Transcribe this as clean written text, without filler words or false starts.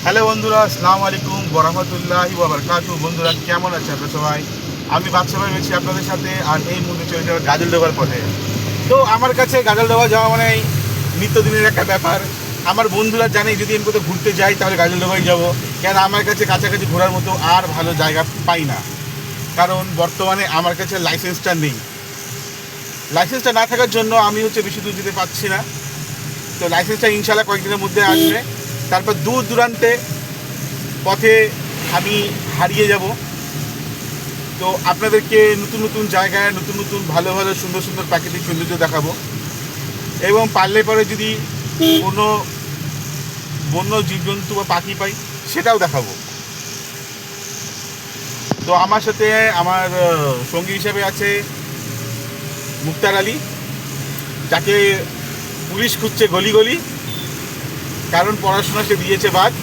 Hello বন্ধুরা, আসসালামু আলাইকুম ওয়া বারাকাতুহু। বন্ধুরা কেমন আছেন আপনারা সবাই? আমি বাদশা ভাই রয়েছি আপনাদের সাথে, আর এই মুহূর্তে চলে যাবে গাজলডোবার পথে। তো আমার কাছে গাজলডোবা যাওয়া মানে নিত্যদিনের একটা ব্যাপার। আমার বন্ধুরা জানে যদি আমি কোথাও ঘুরতে যাই তাহলে গাজলডোবাই যাব, কেন আমার কাছে কাছাকাছি ঘোরার মতো আর ভালো জায়গা পাই না। কারণ বর্তমানে আমার কাছে লাইসেন্সটা নেই। লাইসেন্সটা না থাকার জন্য আমি বেশি দূর যেতে পারছি না। তো লাইসেন্সটা ইনশাল্লাহ কয়েকদিনের মধ্যে আসবে। তারপর দূর দূরান্তে পথে আমি হারিয়ে যাব। তো আপনাদেরকে নতুন নতুন জায়গায় নতুন নতুন ভালো ভালো সুন্দর সুন্দর প্রাকৃতিক সৌন্দর্য দেখাবো, এবং পারলে পরে যদি কোনো বন্য জীবজন্তু বা পাখি পাই সেটাও দেখাবো। তো আমার সাথে আমার সঙ্গী হিসেবে আছে মুক্তার আলী, যাকে পুলিশ খুঁজছে গলি গলি, কারণ পড়াশোনা সে দিয়েছে বাদ।